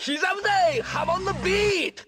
기자부대! I'm on the beat!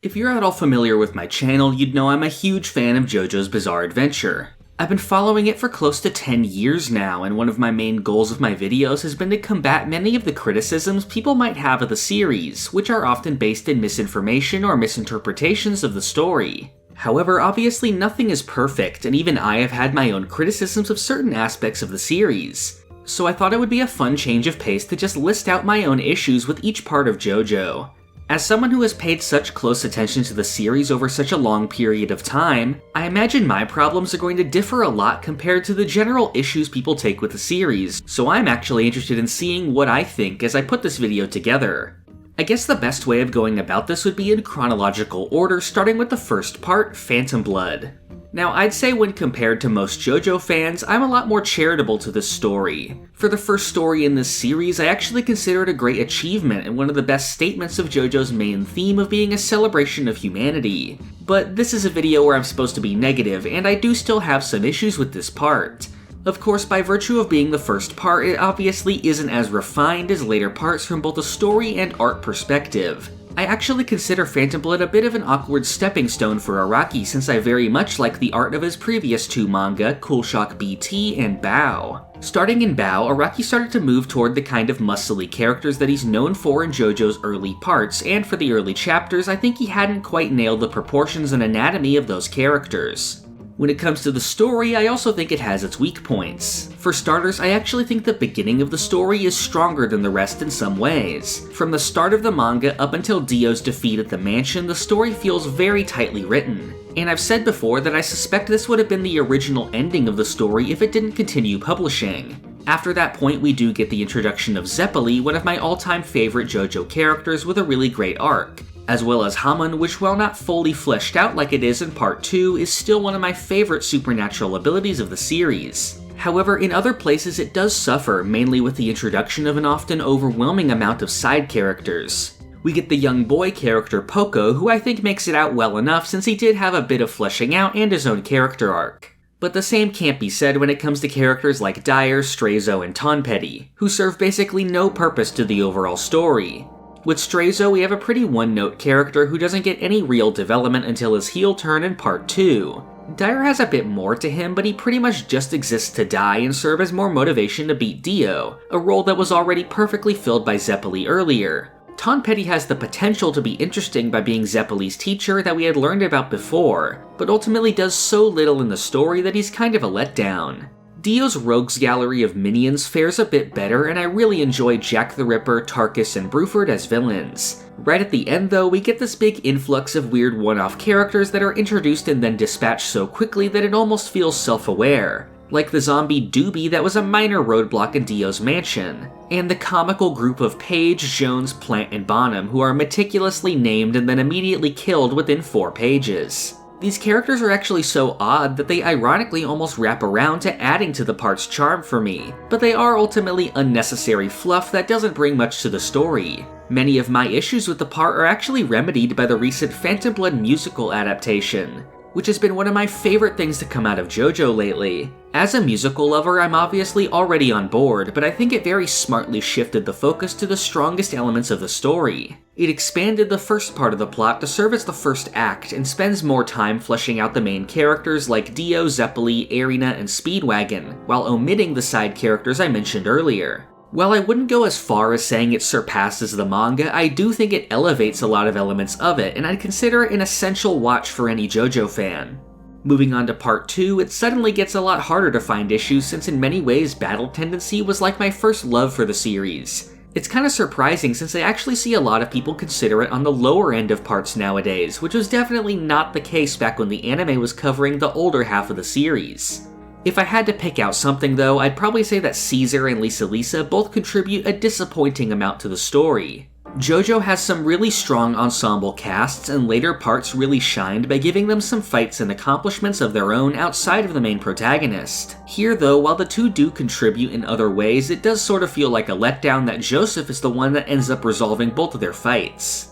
If you're at all familiar with my channel, you'd know I'm a huge fan of JoJo's Bizarre Adventure. I've been following it for close to 10 years now, and one of my main goals of my videos has been to combat many of the criticisms people might have of the series, which are often based in misinformation or misinterpretations of the story. However, obviously nothing is perfect, and even I have had my own criticisms of certain aspects of the series. So I thought it would be a fun change of pace to just list out my own issues with each part of JoJo. As someone who has paid such close attention to the series over such a long period of time, I imagine my problems are going to differ a lot compared to the general issues people take with the series, so I'm actually interested in seeing what I think as I put this video together. I guess the best way of going about this would be in chronological order, starting with the first part, Phantom Blood. Now, I'd say when compared to most JoJo fans, I'm a lot more charitable to this story. For the first story in this series, I actually consider it a great achievement and one of the best statements of JoJo's main theme of being a celebration of humanity. But this is a video where I'm supposed to be negative, and I do still have some issues with this part. Of course, by virtue of being the first part, it obviously isn't as refined as later parts from both a story and art perspective. I actually consider Phantom Blood a bit of an awkward stepping stone for Araki, since I very much like the art of his previous two manga, Cool Shock BT and Bao. Starting in Bao, Araki started to move toward the kind of muscly characters that he's known for in JoJo's early parts, and for the early chapters, I think he hadn't quite nailed the proportions and anatomy of those characters. When it comes to the story, I also think it has its weak points. For starters, I actually think the beginning of the story is stronger than the rest in some ways. From the start of the manga up until Dio's defeat at the mansion, the story feels very tightly written. And I've said before that I suspect this would have been the original ending of the story if it didn't continue publishing. After that point, we do get the introduction of Zeppeli, one of my all-time favorite JoJo characters with a really great arc, as well as Hamon, which while not fully fleshed out like it is in part 2, is still one of my favorite supernatural abilities of the series. However, in other places it does suffer, mainly with the introduction of an often overwhelming amount of side characters. We get the young boy character Poco, who I think makes it out well enough since he did have a bit of fleshing out and his own character arc. But the same can't be said when it comes to characters like Dyer, Straizo, and Tonpetty, who serve basically no purpose to the overall story. With Straizo, we have a pretty one-note character who doesn't get any real development until his heel turn in part 2. Dyer has a bit more to him, but he pretty much just exists to die and serve as more motivation to beat Dio, a role that was already perfectly filled by Zeppeli earlier. Tonpetty has the potential to be interesting by being Zeppeli's teacher that we had learned about before, but ultimately does so little in the story that he's kind of a letdown. Dio's rogues gallery of minions fares a bit better, and I really enjoy Jack the Ripper, Tarkus, and Bruford as villains. Right at the end though, we get this big influx of weird one-off characters that are introduced and then dispatched so quickly that it almost feels self-aware. Like the zombie Doobie that was a minor roadblock in Dio's mansion, and the comical group of Paige, Jones, Plant, and Bonham who are meticulously named and then immediately killed within 4 pages. These characters are actually so odd that they ironically almost wrap around to adding to the part's charm for me, but they are ultimately unnecessary fluff that doesn't bring much to the story. Many of my issues with the part are actually remedied by the recent Phantom Blood musical adaptation, which has been one of my favorite things to come out of JoJo lately. As a musical lover, I'm obviously already on board, but I think it very smartly shifted the focus to the strongest elements of the story. It expanded the first part of the plot to serve as the first act, and spends more time fleshing out the main characters like Dio, Zeppeli, Erina, and Speedwagon, while omitting the side characters I mentioned earlier. While I wouldn't go as far as saying it surpasses the manga, I do think it elevates a lot of elements of it, and I'd consider it an essential watch for any JoJo fan. Moving on to part 2, it suddenly gets a lot harder to find issues since in many ways Battle Tendency was like my first love for the series. It's kinda surprising since I actually see a lot of people consider it on the lower end of parts nowadays, which was definitely not the case back when the anime was covering the older half of the series. If I had to pick out something though, I'd probably say that Caesar and Lisa Lisa both contribute a disappointing amount to the story. JoJo has some really strong ensemble casts, and later parts really shined by giving them some fights and accomplishments of their own outside of the main protagonist. Here though, while the two do contribute in other ways, it does sort of feel like a letdown that Joseph is the one that ends up resolving both of their fights.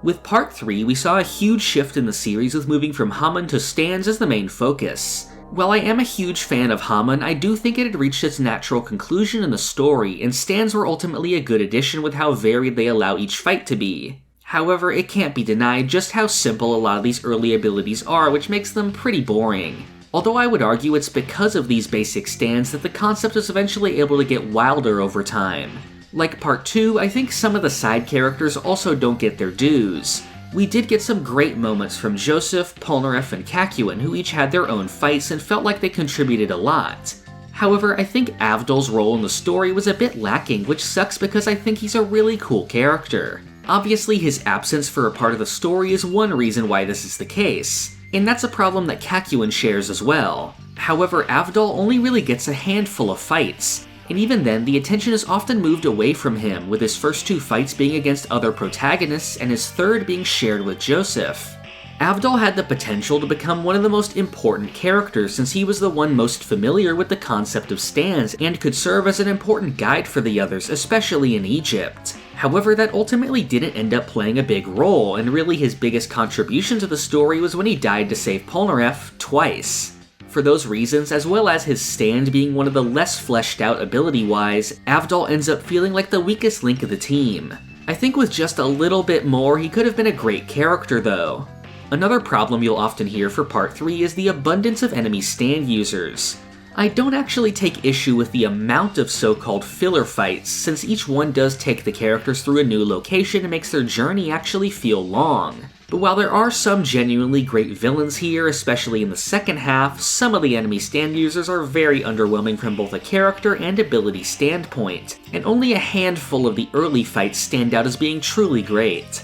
With Part 3, we saw a huge shift in the series with moving from Hamon to Stans as the main focus. While I am a huge fan of Hamon, I do think it had reached its natural conclusion in the story, and stands were ultimately a good addition with how varied they allow each fight to be. However, it can't be denied just how simple a lot of these early abilities are, which makes them pretty boring. Although I would argue it's because of these basic stands that the concept is eventually able to get wilder over time. Like Part 2, I think some of the side characters also don't get their dues. We did get some great moments from Joseph, Polnareff, and Kakyoin, who each had their own fights and felt like they contributed a lot. However, I think Avdol's role in the story was a bit lacking, which sucks because I think he's a really cool character. Obviously, his absence for a part of the story is one reason why this is the case, and that's a problem that Kakyoin shares as well. However, Avdol only really gets a handful of fights, and even then, the attention is often moved away from him, with his first 2 fights being against other protagonists and his third being shared with Joseph. Avdol had the potential to become one of the most important characters since he was the one most familiar with the concept of stands and could serve as an important guide for the others, especially in Egypt. However, that ultimately didn't end up playing a big role, and really his biggest contribution to the story was when he died to save Polnareff twice. For those reasons, as well as his stand being one of the less fleshed out ability-wise, Avdol ends up feeling like the weakest link of the team. I think with just a little bit more, he could have been a great character though. Another problem you'll often hear for Part 3 is the abundance of enemy stand users. I don't actually take issue with the amount of so-called filler fights, since each one does take the characters through a new location and makes their journey actually feel long. But while there are some genuinely great villains here, especially in the second half, some of the enemy stand users are very underwhelming from both a character and ability standpoint, and only a handful of the early fights stand out as being truly great.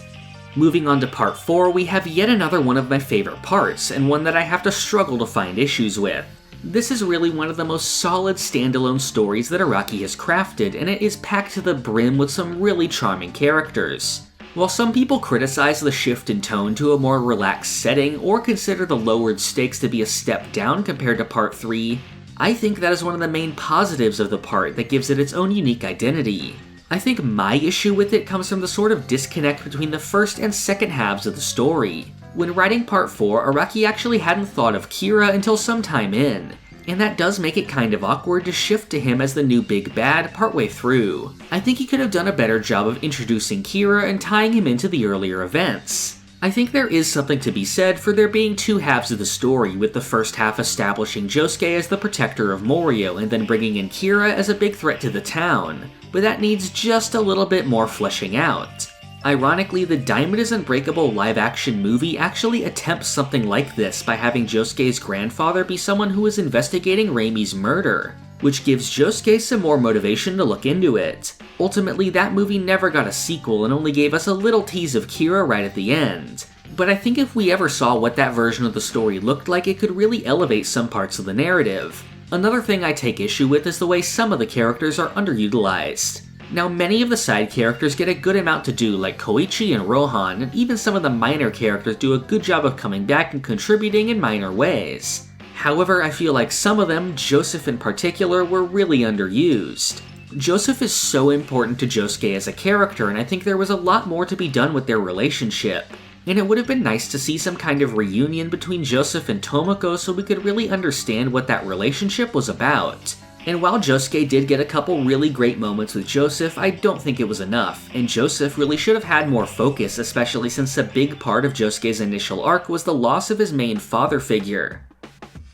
Moving on to Part 4, we have yet another one of my favorite parts, and one that I have to struggle to find issues with. This is really one of the most solid standalone stories that Araki has crafted, and it is packed to the brim with some really charming characters. While some people criticize the shift in tone to a more relaxed setting, or consider the lowered stakes to be a step down compared to Part 3, I think that is one of the main positives of the part that gives it its own unique identity. I think my issue with it comes from the sort of disconnect between the first and second halves of the story. When writing Part 4, Araki actually hadn't thought of Kira until some time in, and that does make it kind of awkward to shift to him as the new big bad partway through. I think he could have done a better job of introducing Kira and tying him into the earlier events. I think there is something to be said for there being 2 halves of the story, with the first half establishing Josuke as the protector of Morio and then bringing in Kira as a big threat to the town, but that needs just a little bit more fleshing out. Ironically, the Diamond is Unbreakable live-action movie actually attempts something like this by having Josuke's grandfather be someone who is investigating Reimi's murder, which gives Josuke some more motivation to look into it. Ultimately, that movie never got a sequel and only gave us a little tease of Kira right at the end. But I think if we ever saw what that version of the story looked like, it could really elevate some parts of the narrative. Another thing I take issue with is the way some of the characters are underutilized. Now, many of the side characters get a good amount to do, like Koichi and Rohan, and even some of the minor characters do a good job of coming back and contributing in minor ways. However, I feel like some of them, Joseph in particular, were really underused. Joseph is so important to Josuke as a character, and I think there was a lot more to be done with their relationship. And it would have been nice to see some kind of reunion between Joseph and Tomoko so we could really understand what that relationship was about. And while Josuke did get a couple really great moments with Joseph, I don't think it was enough, and Joseph really should have had more focus, especially since a big part of Josuke's initial arc was the loss of his main father figure.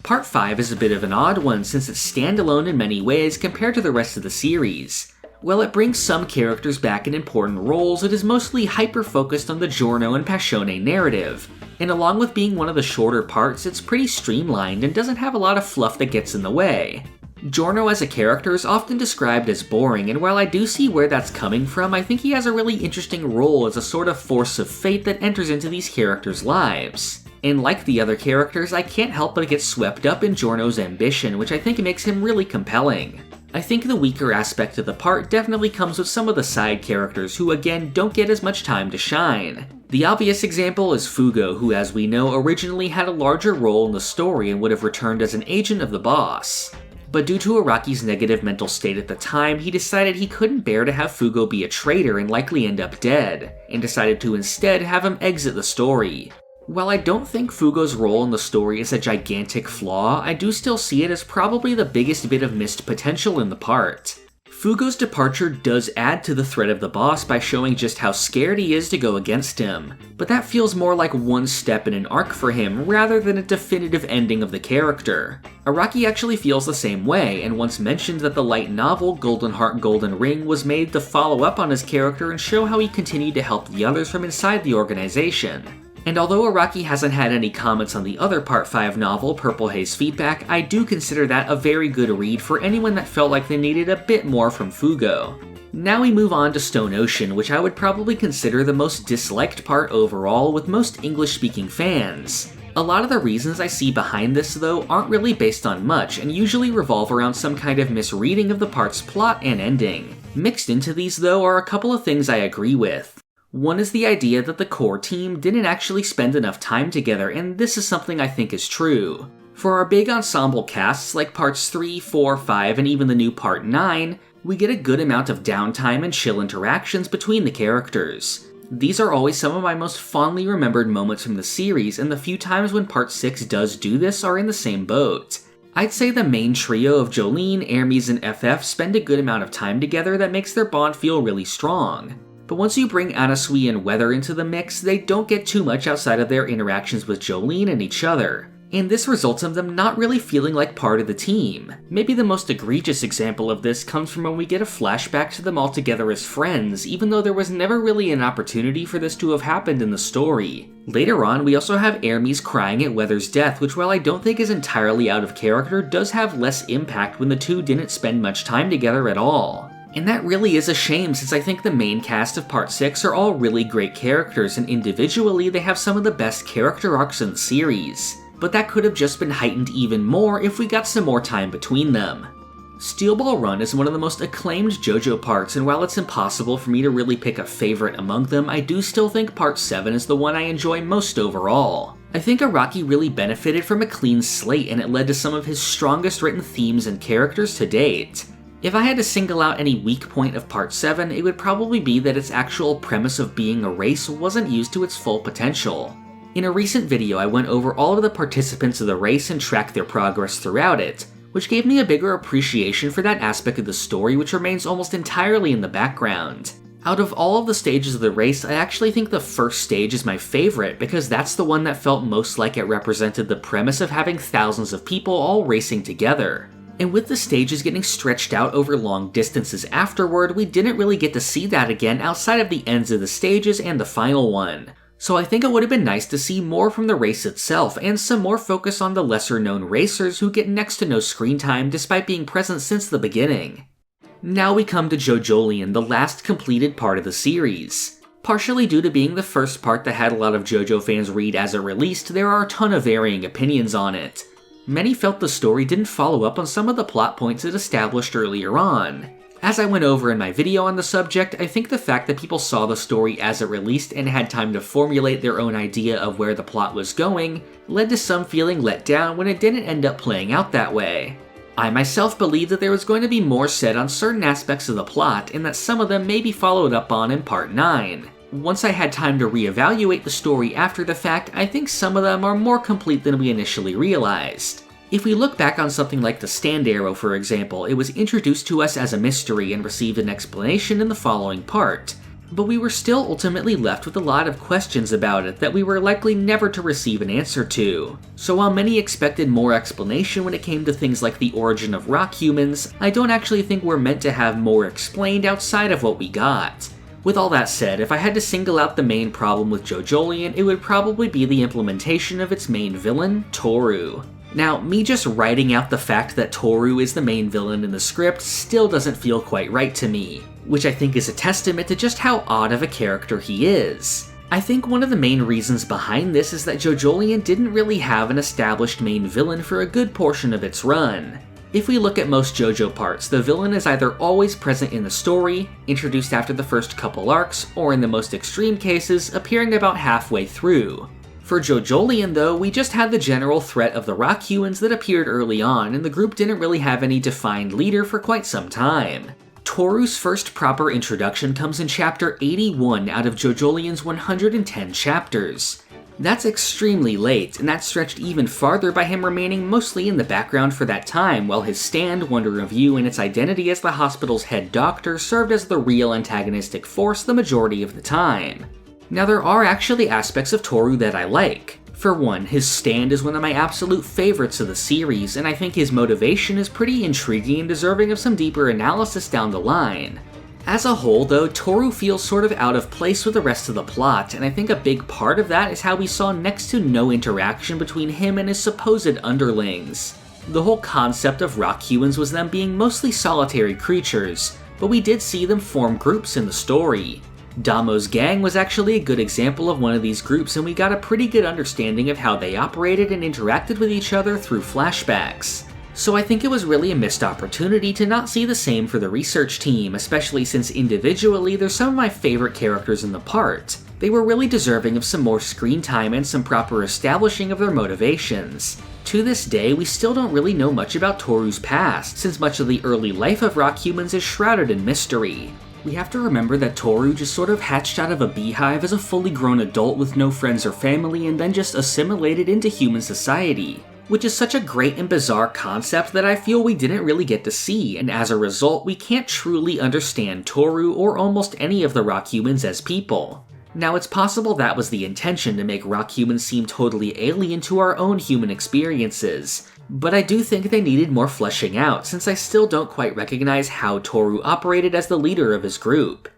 Part 5 is a bit of an odd one since it's standalone in many ways compared to the rest of the series. While it brings some characters back in important roles, it is mostly hyper-focused on the Giorno and Passione narrative, and along with being one of the shorter parts, it's pretty streamlined and doesn't have a lot of fluff that gets in the way. Giorno as a character is often described as boring, and while I do see where that's coming from, I think he has a really interesting role as a sort of force of fate that enters into these characters' lives. And like the other characters, I can't help but get swept up in Giorno's ambition, which I think makes him really compelling. I think the weaker aspect of the part definitely comes with some of the side characters who again don't get as much time to shine. The obvious example is Fugo, who as we know originally had a larger role in the story and would have returned as an agent of the boss. But due to Araki's negative mental state at the time, he decided he couldn't bear to have Fugo be a traitor and likely end up dead, and decided to instead have him exit the story. While I don't think Fugo's role in the story is a gigantic flaw, I do still see it as probably the biggest bit of missed potential in the part. Fugo's departure does add to the threat of the boss by showing just how scared he is to go against him, but that feels more like one step in an arc for him rather than a definitive ending of the character. Araki actually feels the same way, and once mentioned that the light novel Golden Heart Golden Ring was made to follow up on his character and show how he continued to help the others from inside the organization. And although Araki hasn't had any comments on the other Part 5 novel, Purple Haze Feedback, I do consider that a very good read for anyone that felt like they needed a bit more from Fugo. Now we move on to Stone Ocean, which I would probably consider the most disliked part overall with most English-speaking fans. A lot of the reasons I see behind this, though, aren't really based on much, and usually revolve around some kind of misreading of the part's plot and ending. Mixed into these, though, are a couple of things I agree with. One is the idea that the core team didn't actually spend enough time together, and this is something I think is true. For our big ensemble casts like parts 3, 4, 5, and even the new part 9, we get a good amount of downtime and chill interactions between the characters. These are always some of my most fondly remembered moments from the series, and the few times when part 6 does do this are in the same boat. I'd say the main trio of Jolene, Hermes, and FF spend a good amount of time together that makes their bond feel really strong. But once you bring Anasui and Weather into the mix, they don't get too much outside of their interactions with Jolene and each other, and this results in them not really feeling like part of the team. Maybe the most egregious example of this comes from when we get a flashback to them all together as friends, even though there was never really an opportunity for this to have happened in the story. Later on, we also have Hermes crying at Weather's death, which while I don't think is entirely out of character, does have less impact when the two didn't spend much time together at all. And that really is a shame, since I think the main cast of Part 6 are all really great characters, and individually they have some of the best character arcs in the series. But that could have just been heightened even more if we got some more time between them. Steel Ball Run is one of the most acclaimed JoJo parts, and while it's impossible for me to really pick a favorite among them, I do still think Part 7 is the one I enjoy most overall. I think Araki really benefited from a clean slate, and it led to some of his strongest written themes and characters to date. If I had to single out any weak point of Part 7, it would probably be that its actual premise of being a race wasn't used to its full potential. In a recent video, I went over all of the participants of the race and tracked their progress throughout it, which gave me a bigger appreciation for that aspect of the story which remains almost entirely in the background. Out of all of the stages of the race, I actually think the first stage is my favorite because that's the one that felt most like it represented the premise of having thousands of people all racing together. And with the stages getting stretched out over long distances afterward, we didn't really get to see that again outside of the ends of the stages and the final one. So I think it would have been nice to see more from the race itself, and some more focus on the lesser known racers who get next to no screen time despite being present since the beginning. Now we come to JoJolion, the last completed part of the series. Partially due to being the first part that had a lot of JoJo fans read as it released, there are a ton of varying opinions on it. Many felt the story didn't follow up on some of the plot points it established earlier on. As I went over in my video on the subject, I think the fact that people saw the story as it released and had time to formulate their own idea of where the plot was going led to some feeling let down when it didn't end up playing out that way. I myself believe that there was going to be more said on certain aspects of the plot and that some of them may be followed up on in Part 9. Once I had time to reevaluate the story after the fact, I think some of them are more complete than we initially realized. If we look back on something like the Stand Arrow, for example, it was introduced to us as a mystery and received an explanation in the following part, but we were still ultimately left with a lot of questions about it that we were likely never to receive an answer to. So while many expected more explanation when it came to things like the origin of rock humans, I don't actually think we're meant to have more explained outside of what we got. With all that said, if I had to single out the main problem with JoJolion, it would probably be the implementation of its main villain, Toru. Now, me just writing out the fact that Toru is the main villain in the script still doesn't feel quite right to me, which I think is a testament to just how odd of a character he is. I think one of the main reasons behind this is that JoJolion didn't really have an established main villain for a good portion of its run. If we look at most JoJo parts, the villain is either always present in the story, introduced after the first couple arcs, or in the most extreme cases, appearing about halfway through. For JoJolion though, we just had the general threat of the rock humans that appeared early on, and the group didn't really have any defined leader for quite some time. Toru's first proper introduction comes in chapter 81 out of JoJolion's 110 chapters. That's extremely late, and that stretched even farther by him remaining mostly in the background for that time, while his stand, Wonder of You, and its identity as the hospital's head doctor served as the real antagonistic force the majority of the time. Now there are actually aspects of Toru that I like. For one, his stand is one of my absolute favorites of the series, and I think his motivation is pretty intriguing and deserving of some deeper analysis down the line. As a whole though, Toru feels sort of out of place with the rest of the plot, and I think a big part of that is how we saw next to no interaction between him and his supposed underlings. The whole concept of rock humans was them being mostly solitary creatures, but we did see them form groups in the story. Damo's gang was actually a good example of one of these groups, and we got a pretty good understanding of how they operated and interacted with each other through flashbacks. So I think it was really a missed opportunity to not see the same for the research team, especially since individually they're some of my favorite characters in the part. They were really deserving of some more screen time and some proper establishing of their motivations. To this day, we still don't really know much about Toru's past, since much of the early life of rock humans is shrouded in mystery. We have to remember that Toru just sort of hatched out of a beehive as a fully grown adult with no friends or family and then just assimilated into human society, which is such a great and bizarre concept that I feel we didn't really get to see, and as a result, we can't truly understand Toru or almost any of the rock humans as people. Now, it's possible that was the intention, to make rock humans seem totally alien to our own human experiences, but I do think they needed more fleshing out, since I still don't quite recognize how Toru operated as the leader of his group.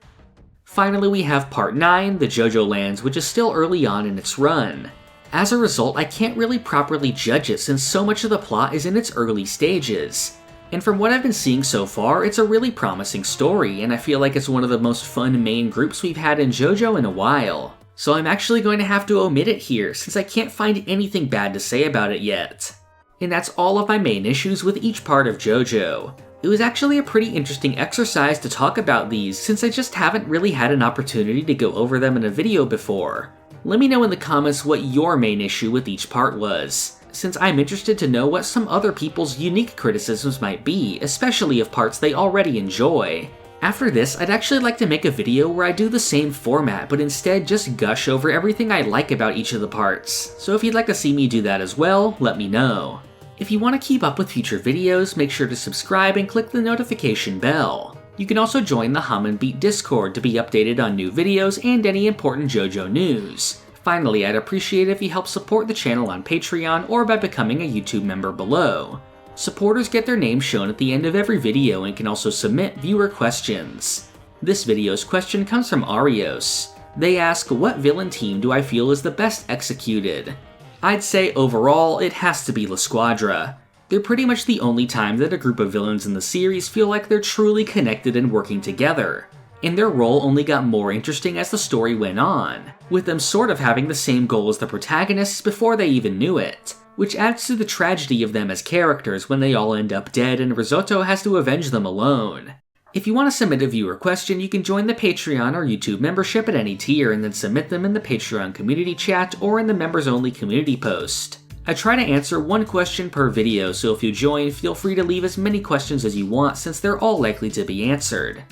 Finally, we have Part 9, the JoJo Lands, which is still early on in its run. As a result, I can't really properly judge it since so much of the plot is in its early stages. And from what I've been seeing so far, it's a really promising story, and I feel like it's one of the most fun main groups we've had in JoJo in a while. So I'm actually going to have to omit it here, since I can't find anything bad to say about it yet. And that's all of my main issues with each part of JoJo. It was actually a pretty interesting exercise to talk about these, since I just haven't really had an opportunity to go over them in a video before. Let me know in the comments what your main issue with each part was, since I'm interested to know what some other people's unique criticisms might be, especially of parts they already enjoy. After this, I'd actually like to make a video where I do the same format, but instead just gush over everything I like about each of the parts, so if you'd like to see me do that as well, let me know. If you want to keep up with future videos, make sure to subscribe and click the notification bell. You can also join the Hamon Discord to be updated on new videos and any important JoJo news. Finally, I'd appreciate it if you help support the channel on Patreon or by becoming a YouTube member below. Supporters get their names shown at the end of every video and can also submit viewer questions. This video's question comes from Arios. They ask, what villain team do I feel is the best executed? I'd say overall, it has to be La Squadra. They're pretty much the only time that a group of villains in the series feel like they're truly connected and working together. And their role only got more interesting as the story went on, with them sort of having the same goal as the protagonists before they even knew it, which adds to the tragedy of them as characters when they all end up dead and Risotto has to avenge them alone. If you want to submit a viewer question, you can join the Patreon or YouTube membership at any tier and then submit them in the Patreon community chat or in the members-only community post. I try to answer one question per video, so if you join, feel free to leave as many questions as you want since they're all likely to be answered.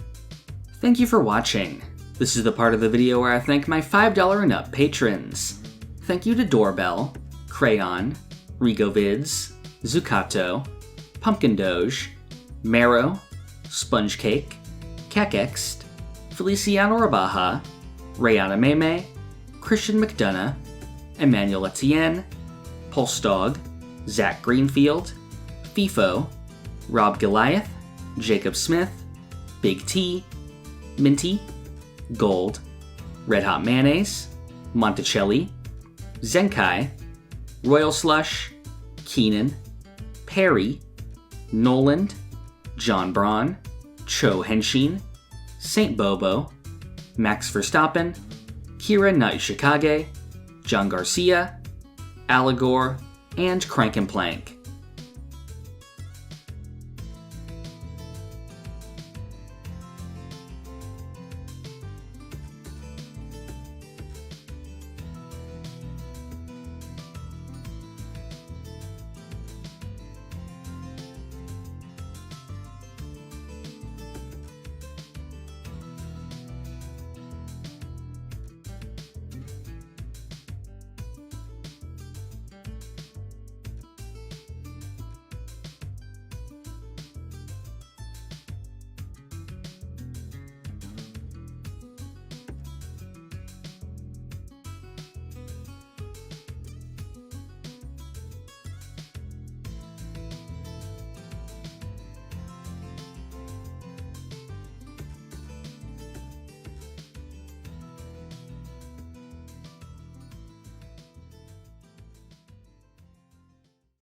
Thank you for watching. This is the part of the video where I thank my $5 and up patrons. Thank you to Doorbell, Crayon, Rigovids, Zucato, Pumpkin Doge, Marrow, Sponge Cake, Kekext, Feliciano Rabaja, Rayana Meme, Christian McDonough, Emmanuel Etienne, Pulse Dog, Zach Greenfield, FIFO, Rob Goliath, Jacob Smith, Big T, Minty, Gold, Red Hot Mayonnaise, Monticelli, Zenkai, Royal Slush, Keenan, Perry, Noland, John Braun, Cho Henshin, Saint Bobo, Max Verstappen, Kira Naishikage, John Garcia, Allegor, and Crank and Plank.